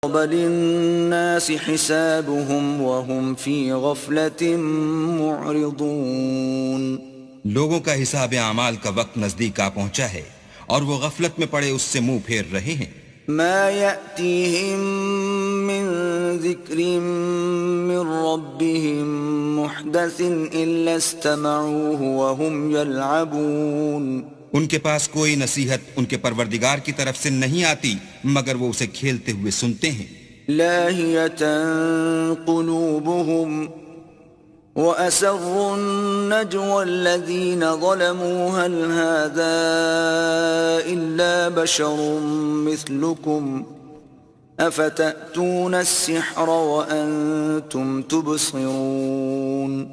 بل الناس حسابهم وهم في غفلة معرضون. لوگوں کا حساب اعمال کا وقت نزدیک آ پہنچا ہے اور وہ غفلت میں پڑے اس سے منہ پھیر رہے ہیں. ما يأتيهم من ذكر من ربهم محدث إلا استمعوه وهم يلعبون. ان کے پاس کوئی نصیحت ان کے پروردگار کی طرف سے نہیں آتی مگر وہ اسے کھیلتے ہوئے سنتے ہیں. لاهية قلوبهم وأسروا النجوى الذين ظلموا هل هذا إلا بشر مثلكم أفتأتون السحر وأنتم تبصرون.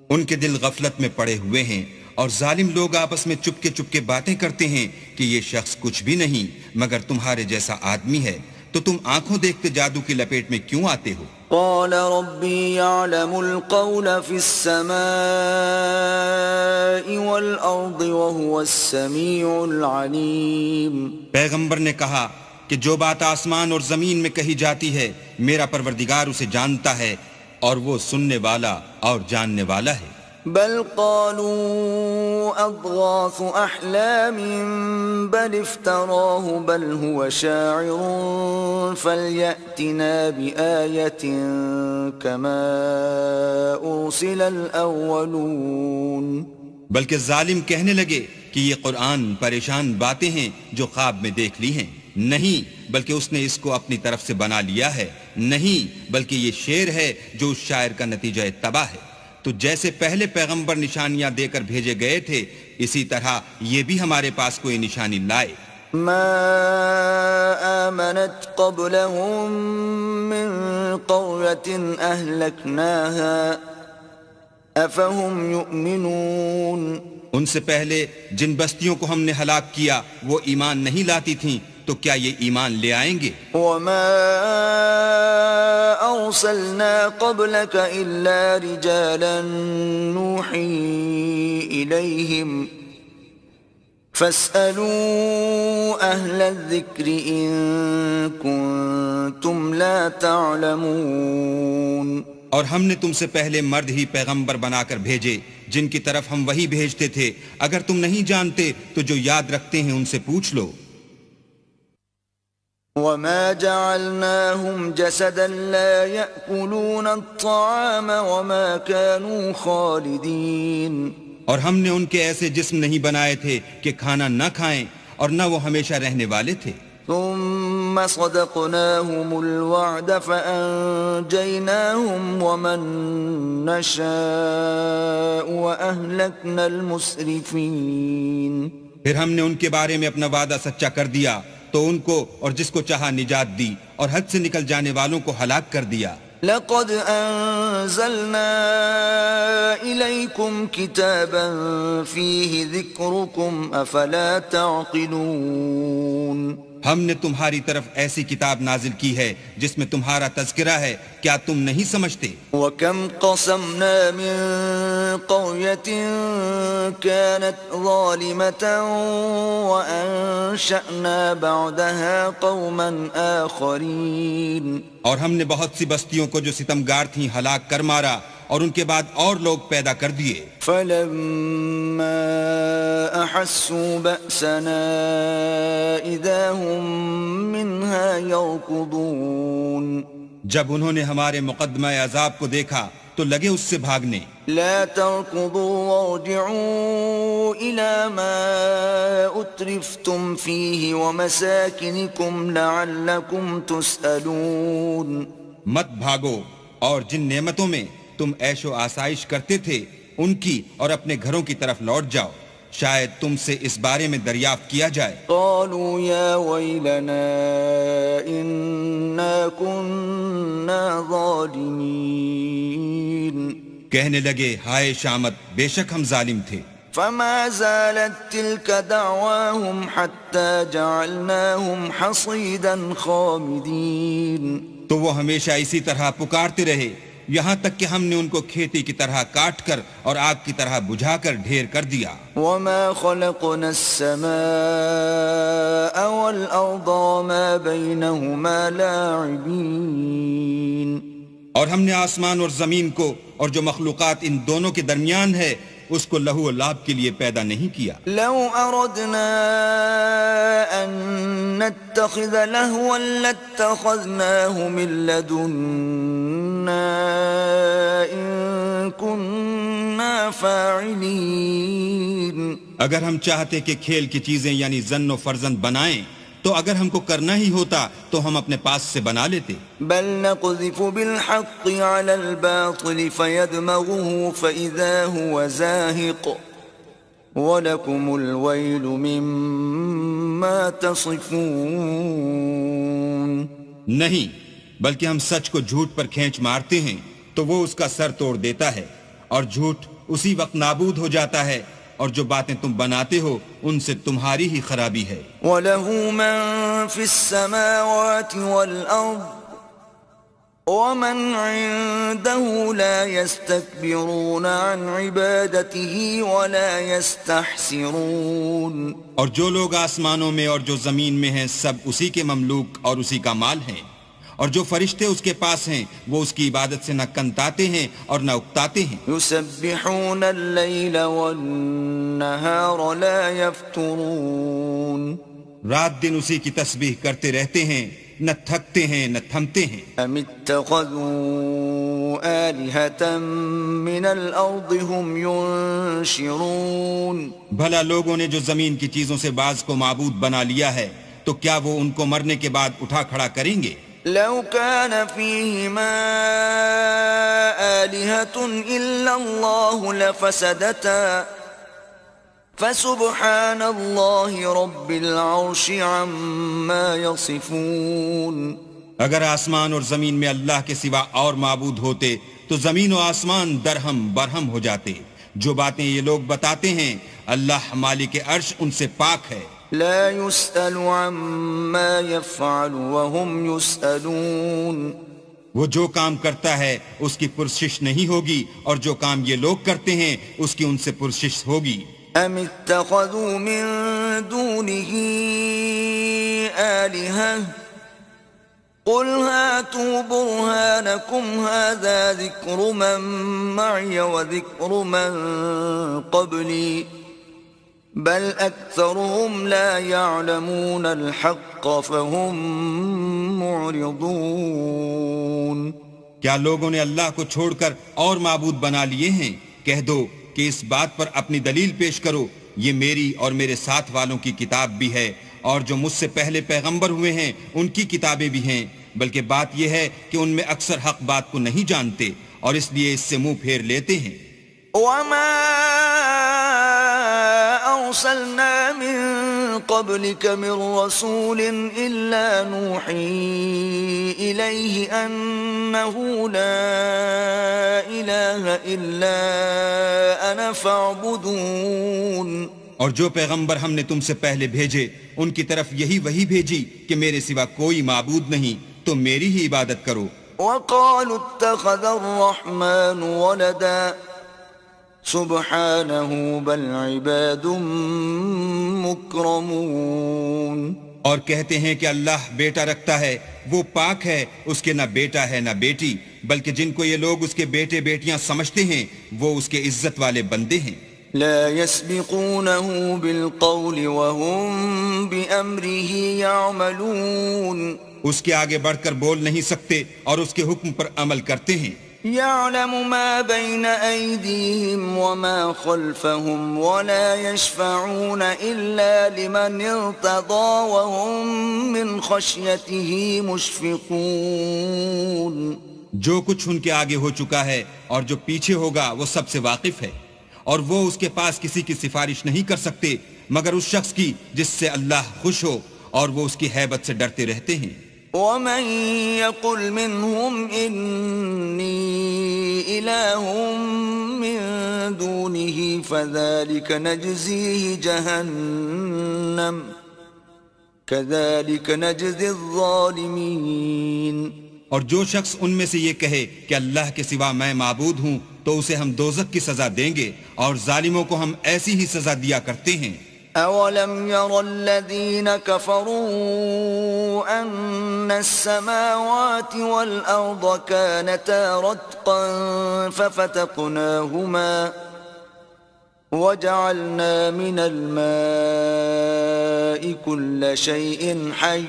ان کے دل غفلت میں پڑے ہوئے ہیں اور ظالم لوگ آپس میں چپکے چپکے باتیں کرتے ہیں کہ یہ شخص کچھ بھی نہیں مگر تمہارے جیسا آدمی ہے، تو تم آنکھوں دیکھتے جادو کی لپیٹ میں کیوں آتے ہو؟ قال ربي يعلم القول في السماء والأرض وهو السميع العليم. پیغمبر نے کہا کہ جو بات آسمان اور زمین میں کہی جاتی ہے میرا پروردگار اسے جانتا ہے اور وہ سننے والا اور جاننے والا ہے. بل قالوا أضغاث أحلام بل افتراه بل هو شاعر فليأتنا بآية كما أرسل الأولون. بلکہ ظالم کہنے لگے کہ یہ قرآن پریشان باتیں ہیں جو خواب میں دیکھ لی ہیں. نہیں بلکہ اس نے اس کو اپنی طرف سے بنا لیا ہے. نہیں بلکہ یہ شعر ہے جو اس شاعر کا نتیجہ تباہ ہے. تو جیسے پہلے پیغمبر نشانیاں دے کر بھیجے گئے تھے اسی طرح یہ بھی ہمارے پاس کوئی نشانی لائے. ما آمنت قبلهم من قرية أهلكناها أفهم يؤمنون. ان سے پہلے جن بستیوں کو ہم نے ہلاک کیا وہ ایمان نہیں لاتی تھیں تو کیا یہ ایمان لے آئیں گے؟ وما أرسلنا قبلك إلا رجالا نوحي إليهم فاسألوا أهل الذكر إن كنتم لا تعلمون. اور ہم نے تم سے پہلے مرد ہی پیغمبر بنا کر بھیجے جن کی طرف ہم وہی بھیجتے تھے. اگر تم نہیں جانتے تو جو یاد رکھتے ہیں ان سے پوچھ لو. وما جعلناهم جسدا لا يأكلون الطعام وما كانوا خالدين. اور ہم نے ان کے ایسے جسم نہیں بنائے تھے کہ کھانا نہ کھائیں اور نہ وہ ہمیشہ رہنے والے تھے. ثم صدقناهم الوعد فأنجيناهم ومن نشاء وأهلكنا المسرفين. پھر ہم نے ان کے بارے میں اپنا وعدہ سچا کر دیا تو ان کو اور جس کو چاہا نجات دی اور حد سے نکل جانے والوں کو ہلاک کر دیا. لقد أنزلنا إليكم كتابا فيه ذكركم أفلا تعقلون. ہم نے تمہاری طرف ایسی کتاب نازل کی ہے جس میں تمہارا تذکرہ ہے، کیا تم نہیں سمجھتے؟ وَكَمْ قَصَمْنَا مِن قَرْيَةٍ كَانَتْ ظَالِمَةً وَأَنشَأْنَا بَعْدَهَا قَوْمًا آخَرِينَ. اور ہم نے بہت سی بستیوں کو جو ستمگار تھیں ہلاک کر مارا اور ان کے بعد اور لوگ پیدا کر دیے. فَلَمَّا أَحَسُّوا بَأْسَنَا إِذَا هُمْ مِنْهَا يَرْكُضُونَ. جب انہوں نے ہمارے مقدمہ عذاب کو دیکھا تو لگے اس سے بھاگنے. لا تركضوا وارجعوا إلى ما أترفتم فيه ومساكنكم لعلكم تسألون. مت بھاگو اور جن نعمتوں میں تم عیش و آسائش کرتے تھے ان کی اور اپنے گھروں کی طرف لوٹ جاؤ، شاید تم سے اس بارے میں دریافت کیا جائے. قالوا يا ويلنا إنا كنا ظالمين. کہنے لگے ہائے شامت، بے شک ہم ظالم تھے. فما زالت تلك دعواهم حتى جعلناهم حصيدا خامدين. تو وہ ہمیشہ اسی طرح پکارتے رہے یہاں تک کہ ہم نے ان کو کھیتی کی طرح کاٹ کر اور آگ کی طرح بجھا کر ڈھیر کر دیا. وما خلقنا السماء والأرض وما بينهما لاعبين. اور ہم نے آسمان اور زمین کو اور جو مخلوقات ان دونوں کے درمیان ہے اس کو لہو و لعب کے لیے پیدا نہیں کیا. لو أردنا أن نتخذ لهوا لاتخذناه من لدنا إن كنا فاعلين. اگر ہم چاہتے کہ کھیل کی چیزیں یعنی زن و فرزند بنائیں تو اگر ہم کو کرنا ہی ہوتا تو ہم اپنے پاس سے بنا لیتے. بل نقذف بالحق على الباطل فيدمغه فإذا هو زاهق وَلَكُمُ الْوَيْلُ مِمَّا تَصِفُونَ. نہیں بلکہ ہم سچ کو جھوٹ پر کھینچ مارتے ہیں تو وہ اس کا سر توڑ دیتا ہے اور جھوٹ اسی وقت نابود ہو جاتا ہے اور جو باتیں تم بناتے ہو ان سے تمہاری ہی خرابی ہے. وَلَهُ مَن فِي السَّمَاوَاتِ وَالْأَرْضِ وَمَنْ عِندَهُ لَا يَسْتَكْبِرُونَ عَنْ عِبَادَتِهِ وَلَا يَسْتَحْسِرُونَ. اور جو لوگ آسمانوں میں اور جو زمین میں ہیں سب اسی کے مملوک اور اسی کا مال ہیں، اور جو فرشتے اس کے پاس ہیں وہ اس کی عبادت سے نہ کنتاتے ہیں اور نہ اکتاتے ہیں. يُسَبِّحُونَ اللَّيْلَ وَالنَّهَارَ لَا يَفْتُرُونَ. رات دن اسی کی تسبیح کرتے رہتے ہیں، نہ تھکتے ہیں نہ تھمتے ہیں. أَمِ اتَّخَذُوا آلِهَةً مِّنَ الْأَرْضِ هُمْ يُنشِرُونَ. بھلا لوگوں نے جو زمین کی چیزوں سے بعض کو معبود بنا لیا ہے تو کیا وہ ان کو مرنے کے بعد اٹھا کھڑا کریں گے؟ لو كان فيهما آلهة إلا الله لفسدتا فسبحان الله رب العرش عما يصفون. اگر آسمان اور زمین میں اللہ کے سوا اور معبود ہوتے تو زمین و آسمان درہم برہم ہو جاتے. جو باتیں یہ لوگ بتاتے ہیں اللہ مالک عرش ان سے پاک ہے. لا يسأل عما يفعل وهم يسألون. وہ جو کام کرتا ہے اس کی پرسش نہیں ہوگی اور جو کام یہ لوگ کرتے ہیں اس کی ان سے پرسش ہوگی. ام اتخذوا من دونه آلهة قل هاتوا برهانكم هذا ذكر من معي وذكر من قبلي بل اکثرهم لا يعلمون الحق فهم معرضون. کیا لوگوں نے اللہ کو چھوڑ کر اور معبود بنا لیے ہیں؟ کہہ دو کہ اس بات پر اپنی دلیل پیش کرو، یہ میری اور میرے ساتھ والوں کی کتاب بھی ہے اور جو مجھ سے پہلے پیغمبر ہوئے ہیں ان کی کتابیں بھی ہیں، بلکہ بات یہ ہے کہ ان میں اکثر حق بات کو نہیں جانتے اور اس لیے اس سے منہ پھیر لیتے ہیں. وما أرسلنا من قبلك من رسول إلا نوحي إليه أنه لا إله إلا أنا فاعبدون. اور جو پیغمبر ہم نے تم سے پہلے بھیجے ان کی طرف یہی وحی بھیجی کہ میرے سوا کوئی معبود نہیں، تم میری ہی عبادت کرو. وقالوا اتخذ الرحمن ولدا سبحانه بل عباد مکرمون. اور کہتے ہیں کہ اللہ بیٹا رکھتا ہے، وہ پاک ہے، اس کے نہ بیٹا ہے نہ بیٹی، بلکہ جن کو یہ لوگ اس کے بیٹے بیٹیاں سمجھتے ہیں وہ اس کے عزت والے بندے ہیں. لا يسبقونه بالقول وهم بأمره يعملون. اس کے آگے بڑھ کر بول نہیں سکتے اور اس کے حکم پر عمل کرتے ہیں. يعلم ما بين أيديهم وما خلفهم ولا يشفعون إلا لمن ارتضى وهم من خشيته مشفقون. جو کچھ ان کے آگے ہو چکا ہے اور جو پیچھے ہوگا وہ سب سے واقف ہے، اور وہ اس کے پاس کسی کی سفارش نہیں کر سکتے مگر اس شخص کی جس سے اللہ خوش ہو، اور وہ اس کی ہیبت سے ڈرتے رہتے ہیں. ومن يقل منهم إني إله من دونه فذلك نجزيه جهنم كذلك نجزي الظالمين. اور جو شخص ان میں سے یہ کہے کہ اللہ کے سوا میں معبود ہوں تو اسے ہم دوزخ کی سزا دیں گے، اور ظالموں کو ہم ایسی ہی سزا دیا کرتے ہیں۔ أَوَلَمْ يَرَ الَّذِينَ كَفَرُوا أَنَّ السَّمَاوَاتِ وَالْأَرْضَ كَانَتَا رَتْقًا فَفَتَقْنَاهُمَا وَجَعَلْنَا مِنَ الْمَاءِ كُلَّ شَيْءٍ حَيٍّ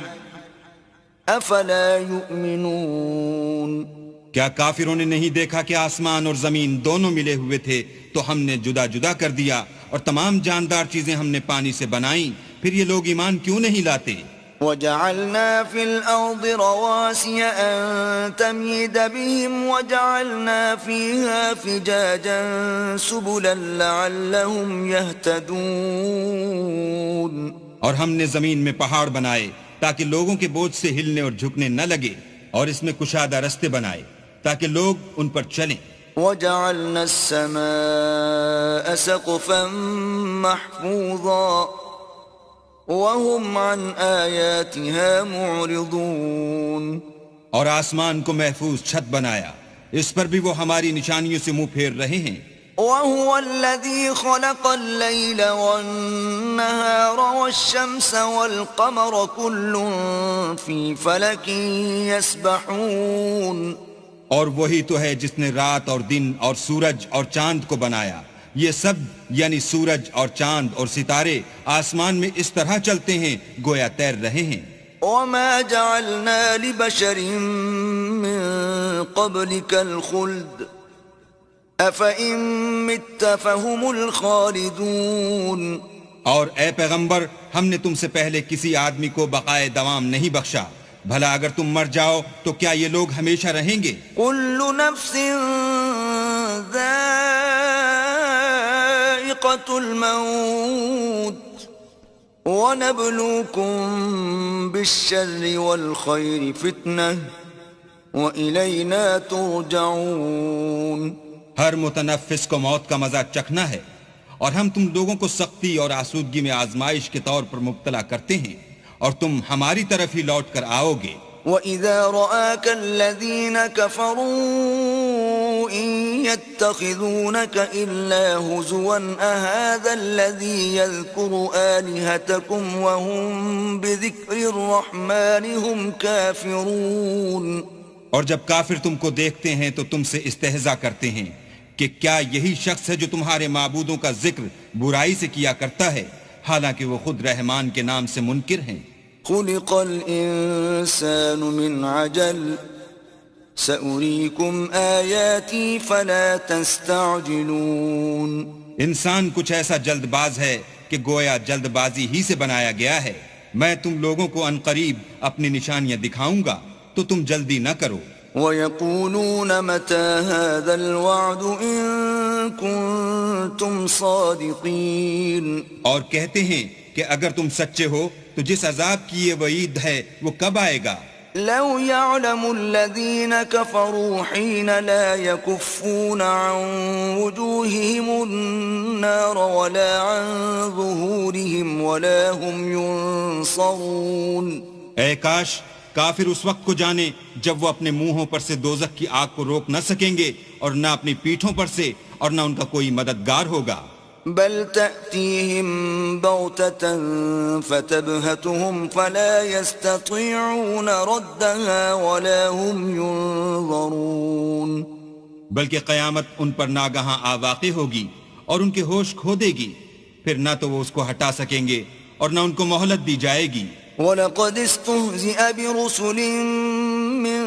أَفَلَا يُؤْمِنُونَ۔ کیا کافروں نے نہیں دیکھا کہ آسمان اور زمین دونوں ملے ہوئے تھے تو ہم نے جدا جدا کر دیا، اور تمام جاندار چیزیں ہم نے پانی سے بنائیں، پھر یہ لوگ ایمان کیوں نہیں لاتے؟ وَجَعَلْنَا فِي الْأَرْضِ رَوَاسِيَ أَن تَمِيدَ بِهِمْ وَجَعَلْنَا فِيهَا فِجَاجًا سُبُلًا لَعَلَّهُمْ يَهْتَدُونَ۔ اور ہم نے زمین میں پہاڑ بنائے تاکہ لوگوں کے بوجھ سے ہلنے اور جھکنے نہ لگے، اور اس میں کشادہ رستے بنائے تاکہ لوگ ان پر چلیں۔ وَجَعَلْنَا السَّمَاءَ سَقْفًا مَحْفُوظًا وَهُمْ عَنْ آيَاتِهَا مُعْرِضُونَ۔ اور آسمان کو محفوظ چھت بنایا، اس پر بھی وہ ہماری نشانیوں سے منہ پھیر رہے ہیں۔ وَهُوَ الَّذِي خَلَقَ اللَّيْلَ وَالنَّهَارَ وَالشَّمْسَ وَالْقَمَرَ كُلٌّ فِي فَلَكٍ يَسْبَحُونَ۔ اور وہی تو ہے جس نے رات اور دن اور سورج اور چاند کو بنایا، یہ سب یعنی سورج اور چاند اور ستارے آسمان میں اس طرح چلتے ہیں گویا تیر رہے ہیں۔ وَمَا جَعَلْنَا لِبَشَرٍ مِّن قَبْلِكَ الْخُلْدَ أَفَإِن مِّتَّ فَهُمُ الْخَالِدُونَ۔ اور اے پیغمبر، ہم نے تم سے پہلے کسی آدمی کو بقائے دوام نہیں بخشا، بھلا اگر تم مر جاؤ تو کیا یہ لوگ ہمیشہ رہیں گے؟ كُلُّ نَفْسٍ ذَائِقَةُ الْمَوْتِ وَنَبْلُوكُم بِالشَّرِّ وَالْخَيْرِ فِتْنَةً وَإِلَيْنَا تُرْجَعُونَ۔ ہر متنفس کو موت کا مزہ چکھنا ہے، اور ہم تم لوگوں کو سختی اور آسودگی میں آزمائش کے طور پر مبتلا کرتے ہیں، اور تم ہماری طرف ہی لوٹ کر آؤ گے۔ وَإِذَا رَآكَ الَّذِينَ كَفَرُوا إِن يَتَّخِذُونَكَ إِلَّا هُزُوًا أَهَذَا الَّذِي يَذْكُرُ آلِهَتَكُمْ وَهُمْ بِذِكْرِ الرَّحْمَنِ هُمْ كَافِرُونَ۔ اور جب کافر تم کو دیکھتے ہیں تو تم سے استہزاء کرتے ہیں کہ کیا یہی شخص ہے جو تمہارے معبودوں کا ذکر برائی سے کیا کرتا ہے، حالانکہ وہ خود رحمان کے نام سے منکر ہیں۔ خُلِقَ الْإِنسَانُ مِنْ عَجَلٍ سَأُرِيكُمْ آيَاتِي فَلَا تَسْتَعْجِلُونَ۔ انسان کچھ ایسا جلد باز ہے کہ گویا جلد بازی ہی سے بنایا گیا ہے۔ میں تم لوگوں کو عنقریب اپنی نشانیاں دکھاؤں گا تو تم جلدی نہ کرو۔ وَيَقُولُونَ مَتَى هَذَا الْوَعْدُ إِن كُنتُمْ صَادِقِينَ۔ اور کہتے ہیں کہ اگر تم سچے ہو تو جس عذاب کی یہ وعید ہے وہ کب آئے گا؟ لَوْ يَعْلَمُ الَّذِينَ كَفَرُوا حِينَ لَا يَكُفُّونَ عَن وُجُوهِهِمُ النَّارَ وَلَا عَن ظُهُورِهِمْ وَلَا هُمْ يُنصَرُونَ۔ اے کاش کافر اس وقت کو جانے جب وہ اپنے منہوں پر سے دوزخ کی آگ کو روک نہ سکیں گے، اور نہ اپنی پیٹھوں پر سے، اور نہ ان کا کوئی مددگار ہوگا۔ بل تأتيهم بغتة فتبهتهم فلا يستطيعون ردها ولا هم ينظرون۔ بلکہ قیامت ان پر ناگہاں واقع ہوگی اور ان کے ہوش کھو دے گی، پھر نہ تو وہ اس کو ہٹا سکیں گے اور نہ ان کو مہلت دی جائے گی۔ وَلَقَدِ اسْتُهْزِئَ بِرُسُلٍ مِّن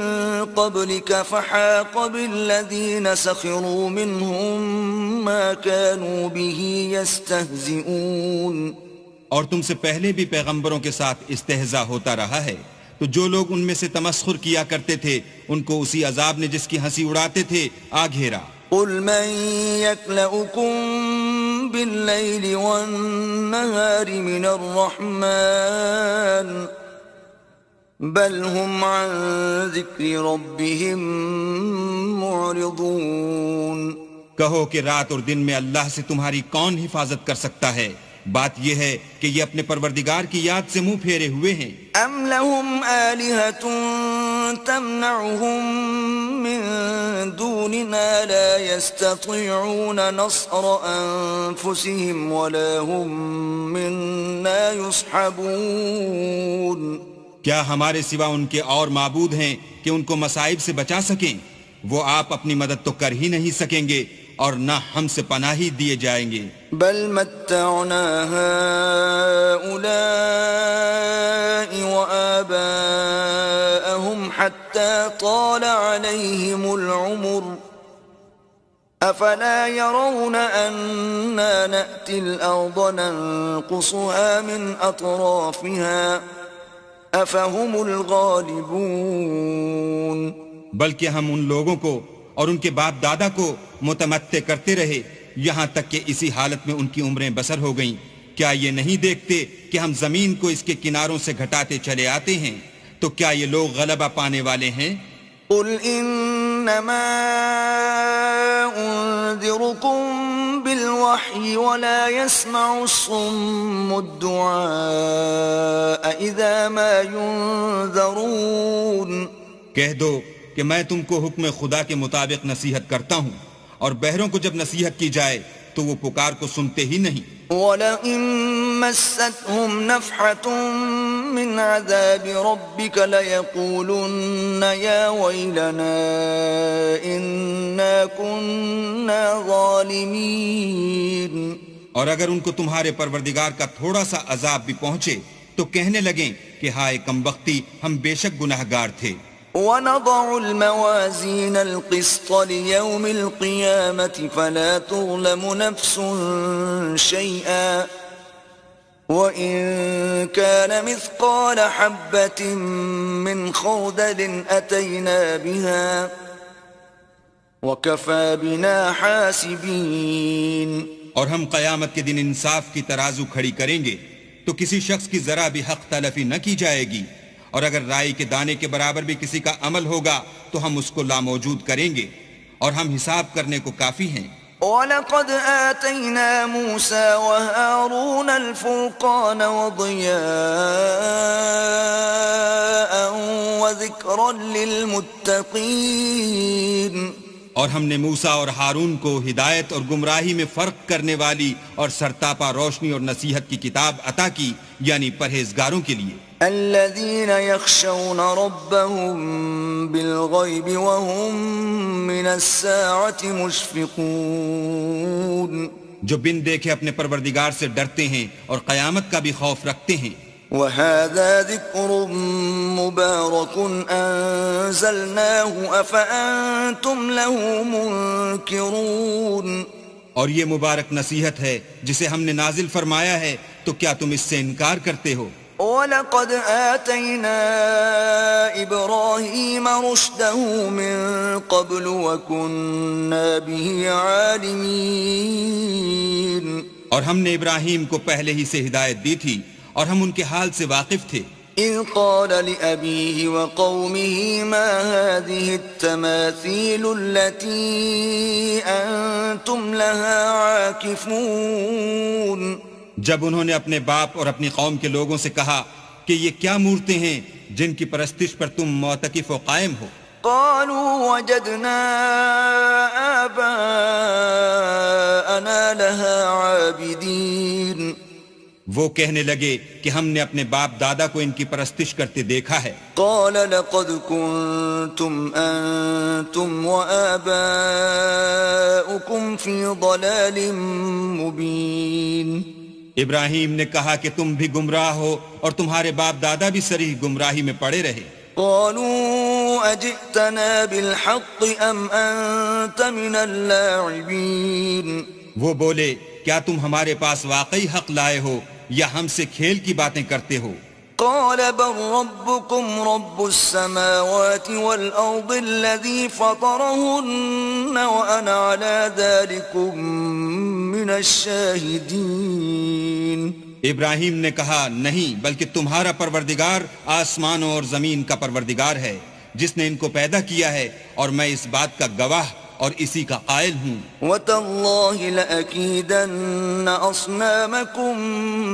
قَبْلِكَ فَحَاقَ بِالَّذِينَ سَخِرُوا مِنْهُم مَّا كَانُوا بِهِ يَسْتَهْزِئُونَ۔ اور تم سے پہلے بھی پیغمبروں کے ساتھ استہزاء ہوتا رہا ہے، تو جو لوگ ان میں سے تمسخر کیا کرتے تھے ان کو اسی عذاب نے جس کی ہنسی اڑاتے تھے آ گھیرا۔ قُلْ مَن يَكْلَؤُكُم بِاللَّيْلِ وَالنَّهَارِ مِنَ الرَّحْمَنِ بَلْ هُمْ عَن ذِكْرِ رَبِّهِمْ مُعْرِضُونَ۔ کہو کہ رات اور دن میں اللہ سے تمہاری کون حفاظت کر سکتا ہے؟ بات یہ ہے کہ یہ اپنے پروردگار کی یاد سے منہ پھیرے ہوئے ہیں۔ ام لهم آلهة تمنعهم من دوننا لا يستطيعون نصر أنفسهم ولا هم منا يصحبون۔ کیا ہمارے سوا ان کے اور معبود ہیں کہ ان کو مصائب سے بچا سکیں؟ وہ آپ اپنی مدد تو کر ہی نہیں سکیں گے اور نہ ہم سے پناہی دیے جائیں گے۔ بل متعنا هؤلاء وآباءهم حتى طال عليهم العمر أفلا يرون أنا نأتي الأرض ننقصها من أطرافها أفهم الغالبون۔ بلکہ ہم ان لوگوں کو اور ان کے باپ دادا کو متمتع کرتے رہے یہاں تک کہ اسی حالت میں ان کی عمریں بسر ہو گئیں۔ کیا یہ نہیں دیکھتے کہ ہم زمین کو اس کے کناروں سے گھٹاتے چلے آتے ہیں؟ تو کیا یہ لوگ غلبہ پانے والے ہیں؟ قل انما انذركم بالوحی ولا يسمع الصم الدعاء اذا ما ينذرون۔ کہہ دو کہ میں تم کو حکم خدا کے مطابق نصیحت کرتا ہوں، اور بہروں کو جب نصیحت کی جائے تو وہ پکار کو سنتے ہی نہیں۔ وَلَئِن مَسَّتْهُمْ نَفْحَةٌ مِّنْ عَذَابِ رَبِّكَ لَيَقُولُنَّ يَا وَيْلَنَا إِنَّا كُنَّا ظَالِمِينَ۔ اور اگر ان کو تمہارے پروردگار کا تھوڑا سا عذاب بھی پہنچے تو کہنے لگیں کہ ہائے کمبختی، ہم بے شک گناہگار تھے۔ وَنَضَعُ الْمَوَازِينَ الْقِسْطَ لِيَوْمِ الْقِيَامَةِ فَلَا تُظْلَمُ نَفْسٌ شَيْئًا وَإِن كَانَ مِثْقَالَ حَبَّةٍ مِّنْ خَرْدَلٍ أَتَيْنَا بِهَا وَكَفَى بِنَا حَاسِبِينَ۔ اور ہم قیامت کے دن انصاف کی ترازو کھڑی کریں گے تو کسی شخص کی ذرا بھی حق تلفی نہ کی جائے گی، اور اگر رائی کے دانے کے برابر بھی کسی کا عمل ہوگا تو ہم اس کو لاموجود کریں گے، اور ہم حساب کرنے کو کافی ہیں۔ وَلَقَدْ آتَيْنَا مُوسَى وَهَارُونَ الْفُرْقَانَ وَضِيَاءً وَذِكْرًا لِلْمُتَّقِينَ۔ اور ہم نے موسیٰ اور ہارون کو ہدایت اور گمراہی میں فرق کرنے والی اور سرتاپا روشنی اور نصیحت کی کتاب عطا کی، یعنی پرہیزگاروں کے لیے۔ الذين يخشون ربهم بالغيب وهم من الساعة مشفقون۔ جو بن دیکھے اپنے پروردگار سے ڈرتے ہیں اور قیامت کا بھی خوف رکھتے ہیں۔ وهذا ذكر مبارك أنزلناه أفأنتم له منكرون۔ اور یہ مبارک نصیحت ہے جسے ہم نے نازل فرمایا ہے، تو کیا تم اس سے انکار کرتے ہو؟ وَلَقَدْ آتَيْنَا إِبْرَاهِيمَ رُشْدَهُ مِن قَبْلُ وَكُنَّا بِهِ عَالِمِينَ۔ اور ہم نے ابراہیم کو پہلے ہی سے ہدایت دی تھی اور ہم ان کے حال سے واقف تھے۔ إِذْ قَالَ لِأَبِيهِ وَقَوْمِهِ مَا هَذِهِ التَّمَاثِيلُ الَّتِي أَنْتُمْ لَهَا عَاكِفُونَ۔ جب انہوں نے اپنے باپ اور اپنی قوم کے لوگوں سے کہا کہ یہ کیا مورتیں ہیں جن کی پرستش پر تم معتکف و قائم ہو؟ قالوا وجدنا آباءنا لها عابدين۔ وہ کہنے لگے کہ ہم نے اپنے باپ دادا کو ان کی پرستش کرتے دیکھا ہے۔ قال لقد كنتم أنتم وآباؤكم في ضلال مبين۔ ابراہیم نے کہا کہ تم بھی گمراہ ہو اور تمہارے باپ دادا بھی صریح گمراہی میں پڑے رہے۔ قالوا أجئتنا بالحق أم أنت من اللاعبين۔ وہ بولے کیا تم ہمارے پاس واقعی حق لائے ہو یا ہم سے کھیل کی باتیں کرتے ہو؟ قال بل ربكم رب السماوات والأرض الذي فطرهن وأنا على ذلكم من الشاهدين۔ ابراہیم نے کہا نہیں، بلکہ تمہارا پروردگار آسمانوں اور زمین کا پروردگار ہے جس نے ان کو پیدا کیا ہے، اور میں اس بات کا گواہ اور اسی کا قائل ہوں. وَتَاللَّهِ لَأَكِيدَنَّ أَصْنَامَكُمْ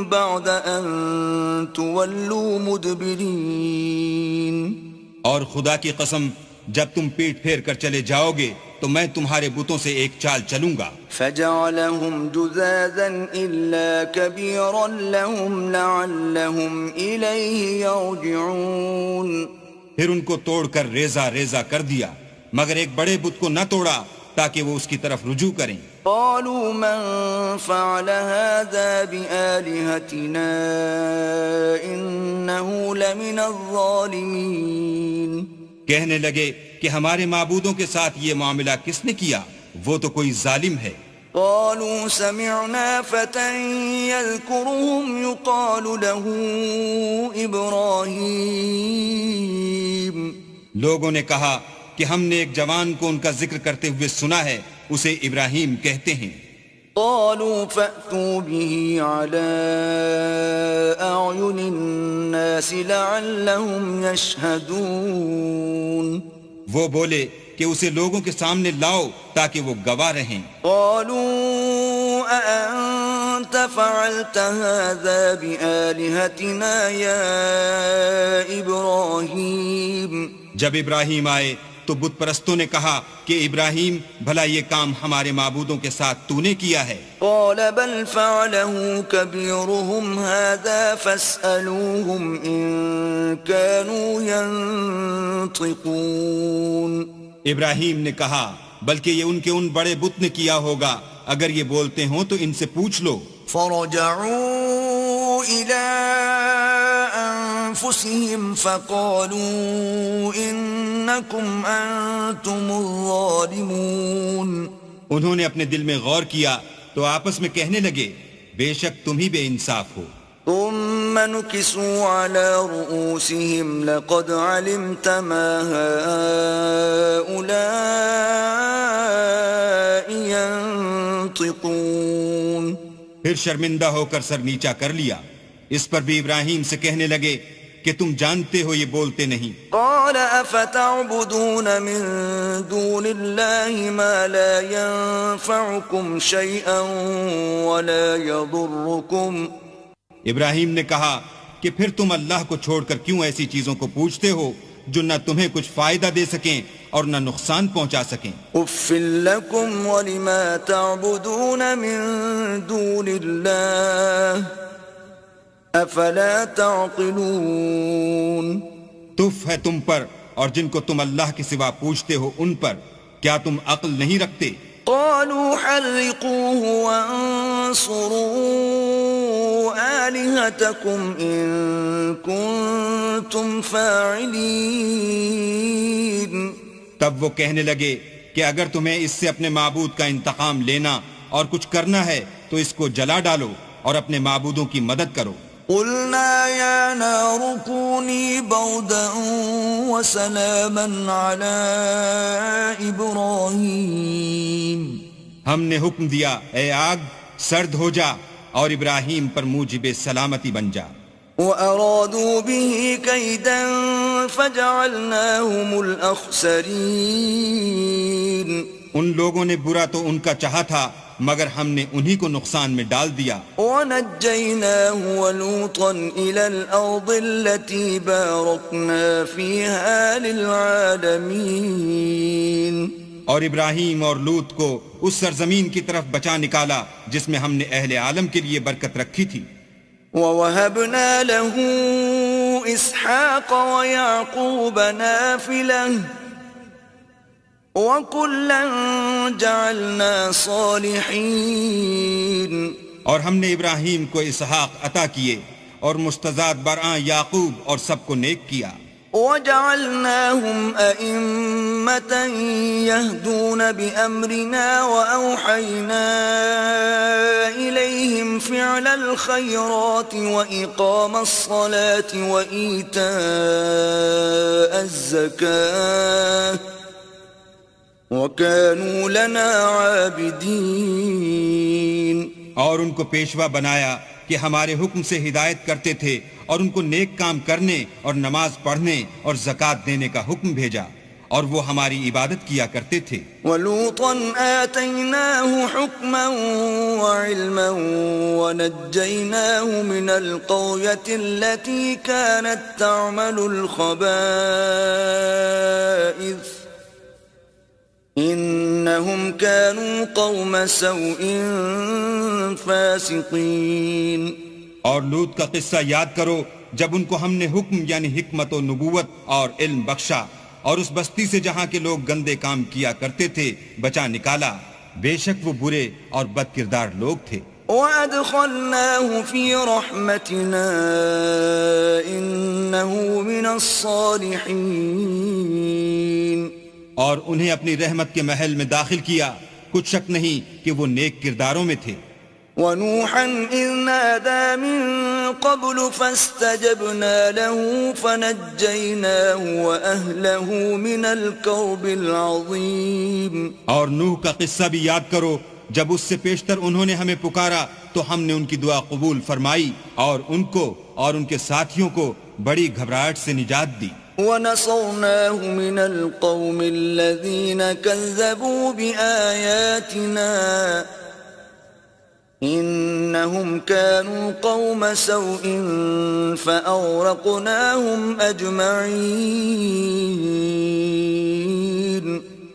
بَعْدَ أَن تُوَلُّوا مُدْبِرِينَ. اور خدا کی قسم جب تم پیٹ پھیر کر چلے جاؤ گے تو میں تمہارے بتوں سے ایک چال چلوں گا. فَجَعَلَهُمْ جُذَاذًا إِلَّا كَبِيرًا لَهُمْ لَعَلَّهُمْ إِلَيْهِ يَرْجِعُونَ. پھر ان کو توڑ کر ریزہ ریزہ کر دیا مگر ایک بڑے بت کو نہ توڑا تاکہ وہ اس کی طرف رجوع کریں. قالوا من فعل هذا بآلهتنا إنه لمن الظالمين. کہنے لگے کہ ہمارے معبودوں کے ساتھ یہ معاملہ کس نے کیا؟ وہ تو کوئی ظالم ہے. قالوا سمعنا فتى يذكرهم يقال له إبراهيم. لوگوں نے کہا کہ ہم نے ایک جوان کو ان کا ذکر کرتے ہوئے سنا ہے، اسے ابراہیم کہتے ہیں. قالوا فأتوا به على أعين الناس لعلهم يشهدون. وہ بولے کہ اسے لوگوں کے سامنے لاؤ تاکہ وہ گواہ رہیں. قالوا أأنت فعلت هذا بآلهتنا يا إبراهيم. جب ابراہیم آئے تو بت پرستوں نے کہا کہ ابراہیم بھلا یہ کام ہمارے معبودوں کے ساتھ تو نے کیا ہے؟ قال بل فعله كبيرهم هذا فاسألوهم إن كانوا ينطقون. ابراہیم نے کہا بلکہ یہ ان کے ان بڑے بت نے کیا ہوگا، اگر یہ بولتے ہوں تو ان سے پوچھ لو. فرجعوا إلى أنفسهم فقالوا إنكم أنتم الظالمون. انہوں نے اپنے دل میں غور کیا تو آپس میں کہنے لگے بے شک تم ہی بے انصاف ہو. ثم نكسوا على رؤوسهم لقد علمت ما هؤلاء ينطقون. پھر شرمندہ ہو کر سر نیچا کر لیا. اس پر بھی ابراہیم سے کہنے لگے کہ تم جانتے ہو یہ بولتے نہیں. قال افتعبدون من دون الله ما لا ينفعكم شيئا ولا يضركم. ابراہیم نے کہا کہ پھر تم اللہ کو چھوڑ کر کیوں ایسی چیزوں کو پوچھتے ہو جو نہ تمہیں کچھ فائدہ دے سکیں اور نہ نقصان پہنچا سکیں. اف لکم ولما تعبدون من دون اللہ افلا تعقلون. تف ہے تم پر اور جن کو تم اللہ کے سوا پوچھتے ہو ان پر، کیا تم عقل نہیں رکھتے؟ قالوا حرقوه وانصروا آلهتكم إن كنتم فاعلين. تب وہ کہنے لگے کہ اگر تمہیں اس سے اپنے معبود کا انتقام لینا اور کچھ کرنا ہے تو اس کو جلا ڈالو اور اپنے معبودوں کی مدد کرو. قلنا يا نار كوني بردا وسلاما على إبراهيم. ہم نے حکم دیا اے آگ سرد ہو جا اور ابراہیم پر موجب سلامتی بن جا. وَأَرَادُوا بِهِ كَيْدًا فَجَعَلْنَاهُمُ الْأَخْسَرِينَ. ان لوگوں نے برا تو ان کا چاہا تھا مگر ہم نے انہی کو نقصان میں ڈال دیا. وَنَجَّيْنَاهُ وَلُوطًا إِلَى الْأَرْضِ الَّتِي بَارَكْنَا فِيهَا لِلْعَالَمِينَ. اور ابراہیم اور لوط کو اس سرزمین کی طرف بچا نکالا جس میں ہم نے اہل عالم کے لیے برکت رکھی تھی. وَوَهَبْنَا لَهُ إِسْحَاقَ وَيَعْقُوبَ نَافِلَةً وَكُلًّا جَعَلْنَا صَالِحِينَ. اور ہم نے ابراہیم کو اسحاق عطا کیے اور مستضاد برآں یعقوب اور سب کو نیک کیا. وَجَعَلْنَاهُمْ أَئِمَّةً يَهْدُونَ بِأَمْرِنَا وَأَوْحَيْنَا إِلَيْهِمْ فِعْلَ الْخَيْرَاتِ وَإِقَامَ الصَّلَاةِ وَإِيتَاءَ الزَّكَاةِ وَكَانُوا لَنَا عَابِدِينَ. اور ان کو پیشوا بنایا کہ ہمارے حکم سے ہدایت کرتے تھے اور ان کو نیک کام کرنے اور نماز پڑھنے اور زکوٰۃ دینے کا حکم بھیجا اور وہ ہماری عبادت کیا کرتے تھے. وَلُوطًا آتَيْنَاهُ حُكْمًا وَعِلْمًا وَنَجَّيْنَاهُ مِنَ الْقَرْيَةِ الَّتِي كَانَتْ تَعْمَلُ الْخَبَائِثَ إِنَّهُمْ كَانُوا قَوْمَ سَوْءٍ فَاسِقِينَ. اور لوط کا قصہ یاد کرو جب ان کو ہم نے حکم یعنی حکمت و نبوت اور علم بخشا اور اس بستی سے جہاں کے لوگ گندے کام کیا کرتے تھے بچا نکالا. بے شک وہ برے اور بد کردار لوگ تھے. وَأَدْخَلْنَاهُ فِي رَحْمَتِنَا إِنَّهُ مِنَ الصَّالِحِينَ. اور انہیں اپنی رحمت کے محل میں داخل کیا. کچھ شک نہیں کہ وہ نیک کرداروں میں تھے. وَنُوحًا إِذْ نَادَى مِن قَبْلُ فَاسْتَجَبْنَا لَهُ فَنَجَّيْنَاهُ وَأَهْلَهُ مِنَ الْكَرْبِ الْعَظِيمِ. اور نوح کا قصہ بھی یاد کرو جب اس سے پیشتر انہوں نے ہمیں پکارا تو ہم نے ان کی دعا قبول فرمائی اور ان کو اور ان کے ساتھیوں کو بڑی گھبراہٹ سے نجات دی. وَنَصَرْنَاهُ مِنَ الْقَوْمِ الَّذِينَ كَذَّبُوا بِآيَاتِنَا إِنَّهُمْ كَانُوا قَوْمَ سَوْءٍ فَأَغْرَقْنَاهُمْ أَجْمَعِينَ.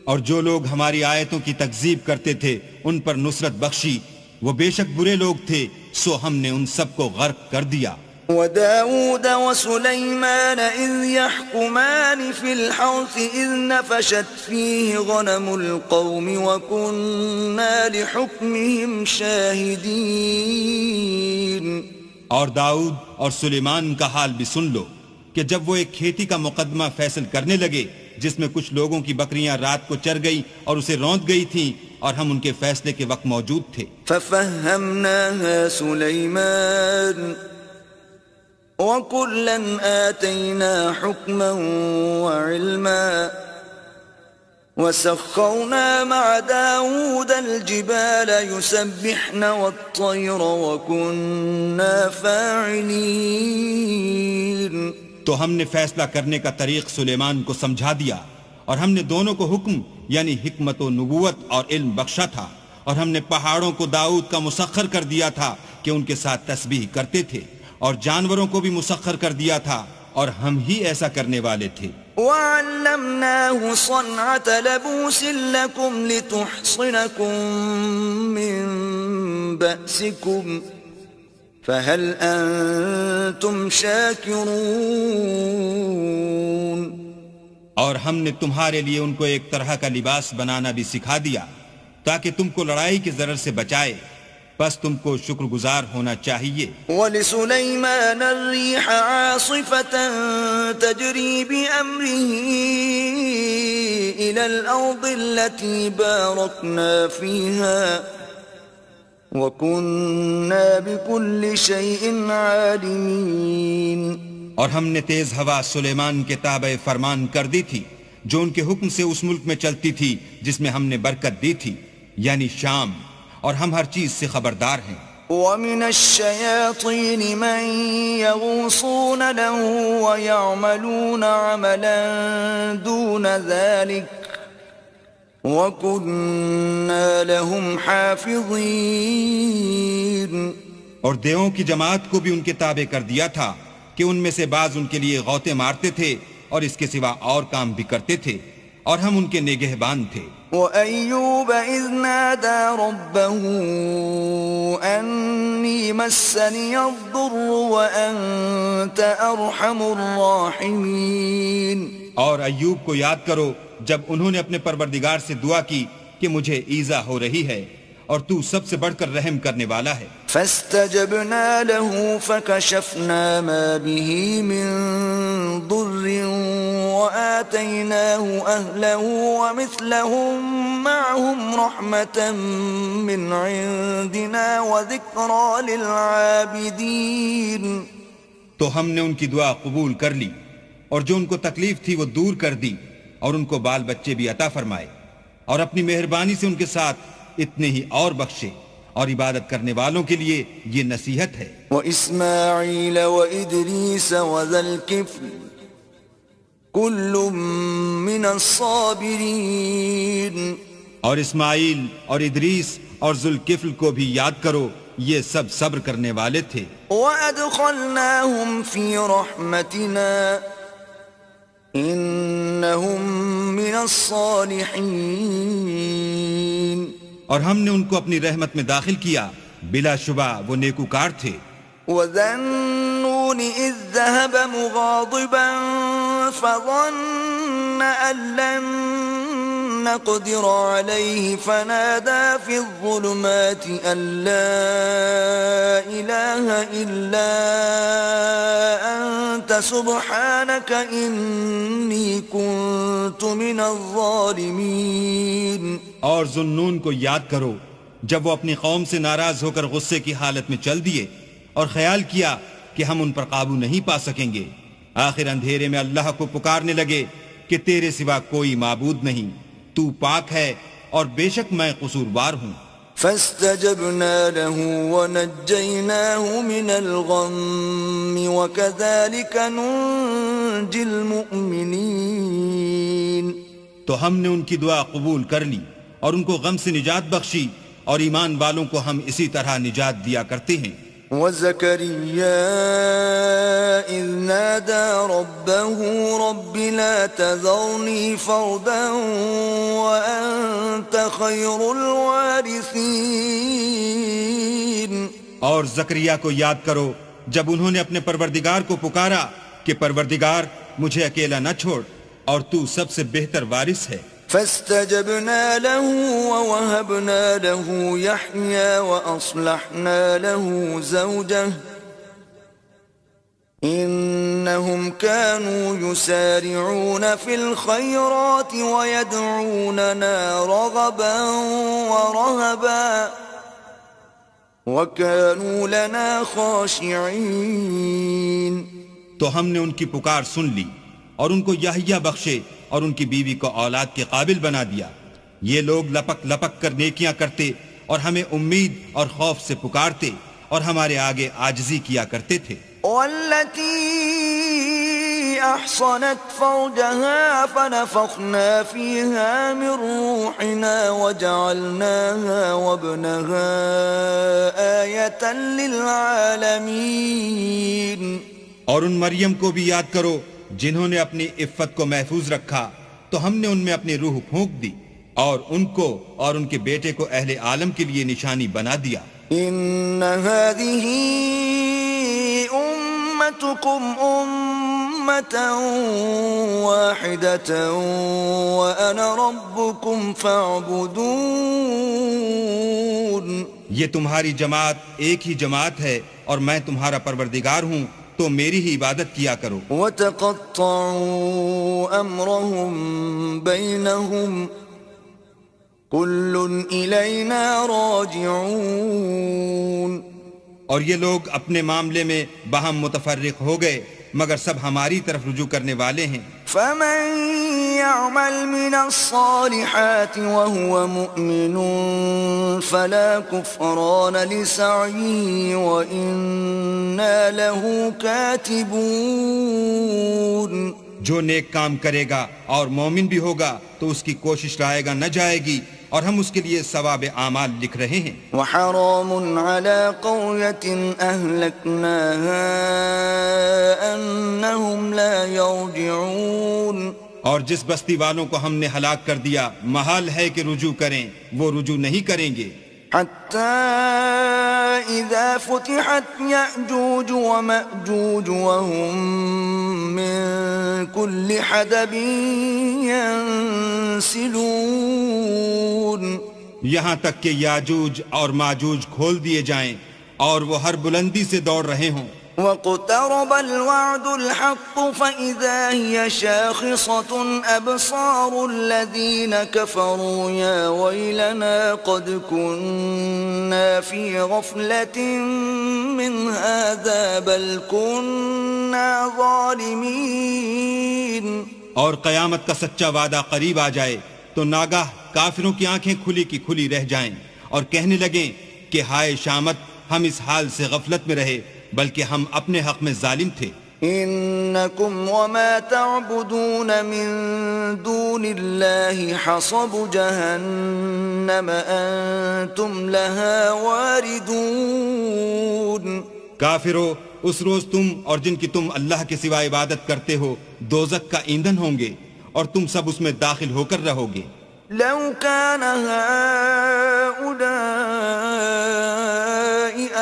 اور جو لوگ ہماری آیتوں کی تکذیب کرتے تھے ان پر نصرت بخشی. وہ بے شک برے لوگ تھے سو ہم نے ان سب کو غرق کر دیا. وَدَاوُودَ وَسُلَيْمَانَ إِذْ يَحْكُمَانِ فِي الْحَرْثِ إِذْ نَفَشَتْ فِيهِ غَنَمُ الْقَوْمِ وَكُنَّا لِحُكْمِهِمْ شَاهِدِينَ. اور داؤد اور سلیمان کا حال بھی سن لو کہ جب وہ ایک کھیتی کا مقدمہ فیصل کرنے لگے جس میں کچھ لوگوں کی بکریاں رات کو چر گئی اور اسے روند گئی تھیں اور ہم ان کے فیصلے کے وقت موجود تھے. فَفَهَّمْنَاهَا سُلَيْمَانَ وَكُلًّا آتَيْنَا حُكْمًا وَعِلْمًا وَسَخَّرْنَا مَعَ دَاوُودَ الْجِبَالَ يُسَبِّحْنَ وَالطَّيْرَ وَكُنَّا فَاعِلِينَ. تو ہم نے فیصلہ کرنے کا طریق سلیمان کو سمجھا دیا اور ہم نے دونوں کو حکم یعنی حکمت و نبوت اور علم بخشا تھا اور ہم نے پہاڑوں کو داؤد کا مسخر کر دیا تھا کہ ان کے ساتھ تسبیح کرتے تھے اور جانوروں کو بھی مسخر کر دیا تھا اور ہم ہی ایسا کرنے والے تھے. وَعَلَّمْنَاهُ صَنْعَةَ لَبُوسٍ لَكُمْ لِتُحْصِنَكُمْ مِنْ بَأْسِكُمْ فَهَلْ أَنْتُمْ شَاكِرُونَ. اور ہم نے تمہارے لیے ان کو ایک طرح کا لباس بنانا بھی سکھا دیا تاکہ تم کو لڑائی کے ضرر سے بچائے. بس تم کو شکر گزار ہونا چاہیے. وَلِسُلَيْمَانَ الرِّيحَ عَاصِفَةً تَجْرِي بِأَمْرِهِ إِلَى الْأَرْضِ الَّتِي بَارَكْنَا فِيهَا وَكُنَّا بِكُلِّ شَيْءٍ عَالِمِينَ. اور ہم نے تیز ہوا سلیمان کے تابع فرمان کر دی تھی جو ان کے حکم سے اس ملک میں چلتی تھی جس میں ہم نے برکت دی تھی یعنی شام. اور ہم ہر چیز سے خبردار ہیں. وَمِنَ الشَّيَاطِينِ مَن يَغُوصُونَ لَهُ وَيَعْمَلُونَ عَمَلًا دُونَ ذَلِكَ وَكُنَّا لَهُمْ حَافِظِينَ. اور دیووں کی جماعت کو بھی ان کے تابع کر دیا تھا کہ ان میں سے بعض ان کے لیے غوطے مارتے تھے اور اس کے سوا اور کام بھی کرتے تھے اور ہم ان کے نگہبان تھے. وَأَيُّوبَ إِذْ نَادَى رَبَّهُ أَنِّي مَسَّنِيَ الضُّرُّ وَأَنْتَ أَرْحَمُ الرَّاحِمِينَ. اور ایوب کو یاد کرو جب انہوں نے اپنے پروردگار سے دعا کی کہ مجھے ایذا ہو رہی ہے اور تو سب سے بڑھ کر رحم کرنے والا ہے. فَاسْتَجَبْنَا لَهُ فَكَشَفْنَا مَا بِهِ مِنْ ضُرٍّ وَآتَيْنَاهُ أَهْلَهُ وَمِثْلَهُمْ مَعَهُمْ رَحْمَةً مِّنْ عِنْدِنَا وَذِكْرَى لِلْعَابِدِينَ. تو ہم نے ان کی دعا قبول کر لی اور جو ان کو تکلیف تھی وہ دور کر دی اور ان کو بال بچے بھی عطا فرمائے اور اپنی مہربانی سے ان کے ساتھ اتنے ہی اور بخشے اور عبادت کرنے والوں کے لیے یہ نصیحت ہے. وَإِسْمَاعِيلَ وَإِدْرِيسَ وَذَا الْكِفْلِ كل من الصابرين. اور اسماعیل اور ادریس اور ذوالکفل کو بھی یاد کرو، یہ سب صبر کرنے والے تھے. وَأَدْخَلْنَاهُمْ فِي رَحْمَتِنَا إِنَّهُمْ مِنَ الصَّالِحِينَ. اور ہم نے ان کو اپنی رحمت میں داخل کیا، بلا شبہ وہ نیکوکار تھے. وَذَا النُّونِ إِذ ذَّهَبَ مُغَاضِبًا فَظَنَّ أَن لَّن نَّقْدِرَ عَلَيْهِ فَنَادَىٰ فِي الظُّلُمَاتِ أَن لَّا إِلَٰهَ إِلَّا أَنتَ سُبْحَانَكَ إِنِّي كُنتُ مِنَ الظَّالِمِينَ. اور ذوالنون کو یاد کرو جب وہ اپنی قوم سے ناراض ہو کر غصے کی حالت میں چل دیے اور خیال کیا کہ ہم ان پر قابو نہیں پا سکیں گے. آخر اندھیرے میں اللہ کو پکارنے لگے کہ تیرے سوا کوئی معبود نہیں، تو پاک ہے اور بے شک میں قصوروار ہوں. فاستجبنا له ونجيناه من الغم وكذلك ننجي المؤمنين. تو ہم نے ان کی دعا قبول کر لی اور ان کو غم سے نجات بخشی، اور ایمان والوں کو ہم اسی طرح نجات دیا کرتے ہیں. وَزَكَرِيَّا إِذْ نَادَى رَبَّهُ رَبِّ لَا تَذَرْنِي فَرْدًا وَأَنْتَ خَيْرُ الْوَارِثِينَ. اور زکریا کو یاد کرو جب انہوں نے اپنے پروردگار کو پکارا کہ پروردگار مجھے اکیلا نہ چھوڑ، اور تو سب سے بہتر وارث ہے. فاستجبنا له ووهبنا له يحيى وأصلحنا له زوجه إنهم كانوا يسارعون في الخيرات ويدعوننا رغبا ورهبا وكانوا لنا خاشعين. تو ہم نے ان کی پکار سن لی اور ان کو یحییٰ بخشے اور ان کی بیوی کو اولاد کے قابل بنا دیا. یہ لوگ لپک لپک کر نیکیاں کرتے اور ہمیں امید اور خوف سے پکارتے اور ہمارے آگے عاجزی کیا کرتے تھے. والتي أحصنت فرجها فنفخنا فيها من روحنا وجعلناها وابنها آية للعالمين. اور ان مریم کو بھی یاد کرو جنہوں نے اپنی عفت کو محفوظ رکھا، تو ہم نے ان میں اپنی روح پھونک دی اور ان کو اور ان کے بیٹے کو اہل عالم کے لیے نشانی بنا دیا. ان هذه امتكم امة واحدة وانا ربكم فاعبدون. یہ تمہاری جماعت ایک ہی جماعت ہے اور میں تمہارا پروردگار ہوں، تو میری ہی عبادت کیا کرو. وَتَقَطَّعُوا أَمْرَهُمْ بَيْنَهُمْ كُلٌّ إِلَيْنَا رَاجِعُونَ. اور یہ لوگ اپنے معاملے میں باہم متفرق ہو گئے مگر سب ہماری طرف رجوع کرنے والے ہیں. فَمَن يَعْمَلْ مِنَ الصَّالِحَاتِ وَهُوَ مُؤْمِنٌ فَلَا كُفْرَانَ لِسَعْيِهِ وَإِنَّا لَهُ كَاتِبُونَ. جو نیک کام کرے گا اور مومن بھی ہوگا تو اس کی کوشش رائے گا نہ جائے گی، اور ہم اس کے لیے ثواب اعمال لکھ رہے ہیں. وحرام على قرية أهلكناها أنهم لا يرجعون. اور جس بستی والوں کو ہم نے ہلاک کر دیا محال ہے کہ رجوع کریں، وہ رجوع نہیں کریں گے. حتى إذا فتحت يأجوج ومأجوج وهم من كل حدب ينسلون. یہاں تک کہ یاجوج اور ماجوج کھول دیے جائیں اور وہ ہر بلندی سے دوڑ رہے ہوں. واقترب الوعد الحق فإذا هي شاخصة أبصار الذين كفروا يا ويلنا قد كنا في غفلة من هذا بل كنا ظالمين. اور قیامت کا سچا وعدہ قریب آ جائے تو ناگاہ کافروں کی آنکھیں کھلی کی کھلی رہ جائیں اور کہنے لگیں کہ ہائے شامت، ہم اس حال سے غفلت میں رہے بلکہ ہم اپنے حق میں ظالم تھے. إنكم وما تعبدون من دون الله حصب جهنم أنتم لها واردون. کافرو، اس روز تم اور جن کی تم اللہ کے سوا عبادت کرتے ہو دوزخ کا ایندھن ہوں گے اور تم سب اس میں داخل ہو کر رہو گے. لو كان هؤلاء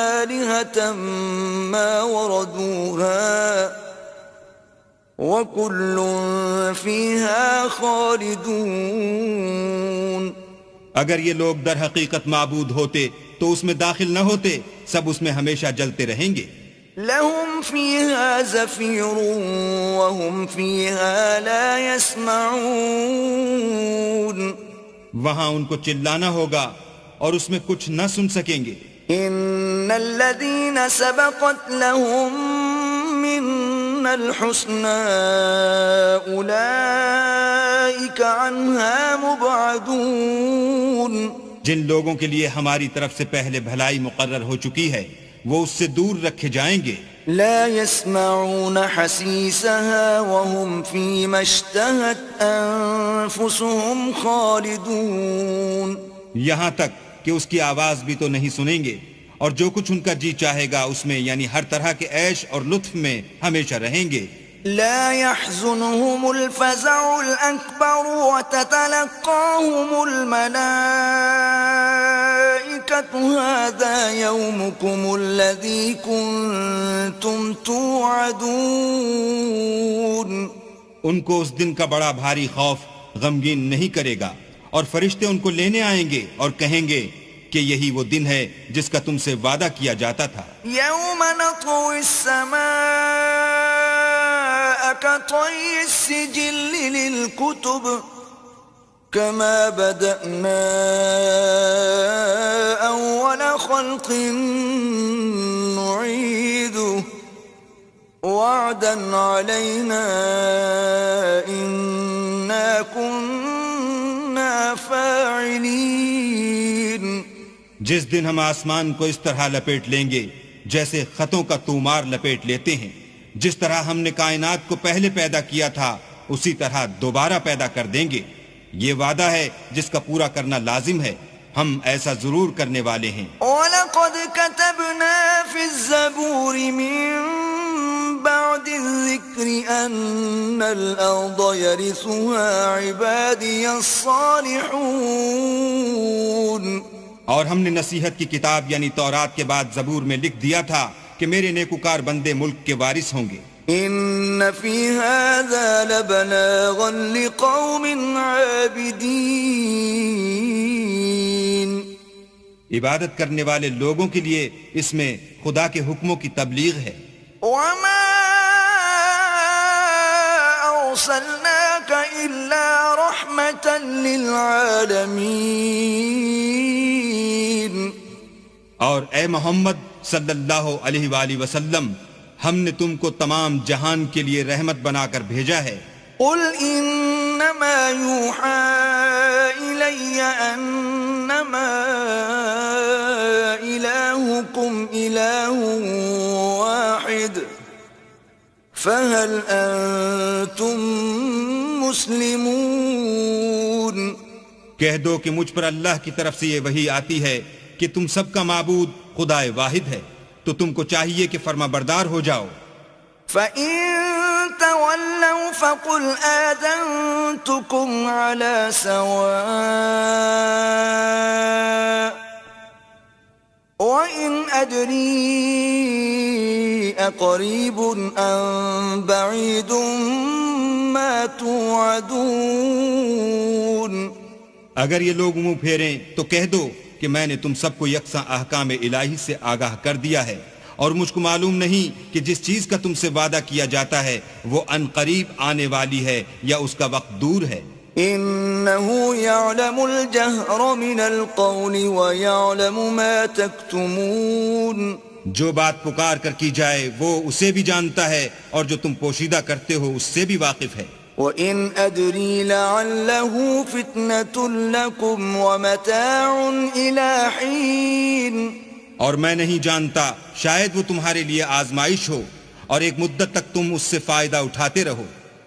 آلهة ما وردوها وكل فيها خالدون. اگر یہ لوگ در حقیقت معبود ہوتے تو اس میں داخل نہ ہوتے، سب اس میں ہمیشہ جلتے رہیں گے. لهم فيها زفير وهم فيها لا يسمعون. وہاں ان کو چلانا ہوگا اور اس میں کچھ نہ سن سکیں گے. ان الذين سبقت لهم منا الحسنى اولئك عنها مبعدون. جن لوگوں کے لیے ہماری طرف سے پہلے بھلائی مقرر ہو چکی ہے وہ اس سے دور رکھے جائیں گے. لا يسمعون حسيسها وهم فيما اشتهت أنفسهم خالدون. یہاں تک کہ اس کی آواز بھی تو نہیں سنیں گے اور جو کچھ ان کا جی چاہے گا اس میں یعنی ہر طرح کے عیش اور لطف میں ہمیشہ رہیں گے. لا يحزنهم الفزع الأكبر وتتلقاهم الملائكة هذا يومكم الذي كنتم توعدون. ان کو اس دن کا بڑا بھاری خوف غمگین نہیں کرے گا اور فرشتے ان کو لینے آئیں گے اور کہیں گے کہ یہی وہ دن ہے جس کا تم سے وعدہ کیا جاتا تھا. يوم نطوي السماء كطي السجل للكتب كما بدأنا أول خلق نعيده وعدا علينا إنا كنا فاعلين. جس دن ہم آسمان کو اس طرح لپیٹ لیں گے جیسے خطوں کا تومار لپیٹ لیتے ہیں. جس طرح ہم نے کائنات کو پہلے پیدا کیا تھا اسی طرح دوبارہ پیدا کر دیں گے. یہ وعدہ ہے جس کا پورا کرنا لازم ہے. ہم ایسا ضرور کرنے والے ہیں. وَلَقَدْ كَتَبْنَا فِي الزَّبُورِ مِن بَعْدِ الذِّكْرِ أَنَّ الْأَرْضَ يَرِثُهَا عِبَادِيَ الصَّالِحُونَ. اور ہم نے نصیحت کی کتاب یعنی تورات کے بعد زبور میں لکھ دیا تھا کہ میرے نیکوکار بندے ملک کے وارث ہوں گے. ان فی هذا لبلاغا لقوم عابدین. عبادت کرنے والے لوگوں کے لیے اس میں خدا کے حکموں کی تبلیغ ہے. وما ارسلناک الا رحمة للعالمین. اور اے محمد صلی اللہ علیہ وآلہ وسلم ہم نے تم کو تمام جہان کے لیے رحمت بنا کر بھیجا ہے. قل انما یوحى الی انما الہکم الہ واحد فهل انتم مسلمون. کہہ دو کہ مجھ پر اللہ کی طرف سے یہ وحی آتی ہے کہ تم سب کا معبود خدا واحد ہے تو تم کو چاہیے کہ فرما بردار ہو جاؤ. فَإِن تَوَلَّوْا فَقُلْ آذَنْتُكُمْ عَلَى سَوَاءٍ وَإِنْ أَدْرِي أَقَرِيبٌ أَمْ بَعِيدٌ مَا تُوعَدُونَ. اگر یہ لوگ منہ پھیریں تو کہہ دو کہ میں نے تم سب کو یکساں احکام الہی سے آگاہ کر دیا ہے اور مجھ کو معلوم نہیں کہ جس چیز کا تم سے وعدہ کیا جاتا ہے وہ ان قریب آنے والی ہے یا اس کا وقت دور ہے. انه يعلم الجهر من القول ويعلم ما تكتمون. جو بات پکار کر کی جائے وہ اسے بھی جانتا ہے اور جو تم پوشیدہ کرتے ہو اس سے بھی واقف ہے. وَإِنْ أَدْرِي لَعَلَّهُ فِتْنَةٌ لَكُمْ وَمَتَاعٌ إِلَى حِينٍ. اور میں نہیں جانتا شاید وہ تمہارے لیے آزمائش ہو اور ایک مدت تک تم اس سے فائدہ اٹھاتے رہو۔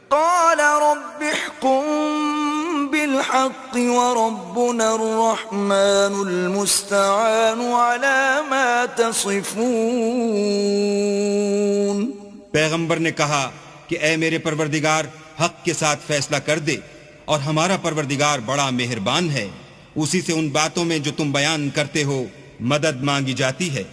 قال رب احكم بالحق وربنا الرحمن المستعان على ما تصفون۔ پیغمبر نے کہا کہ اے میرے پروردگار حق کے ساتھ فیصلہ کر دے، اور ہمارا پروردگار بڑا مہربان ہے، اسی سے ان باتوں میں جو تم بیان کرتے ہو مدد مانگی جاتی ہے۔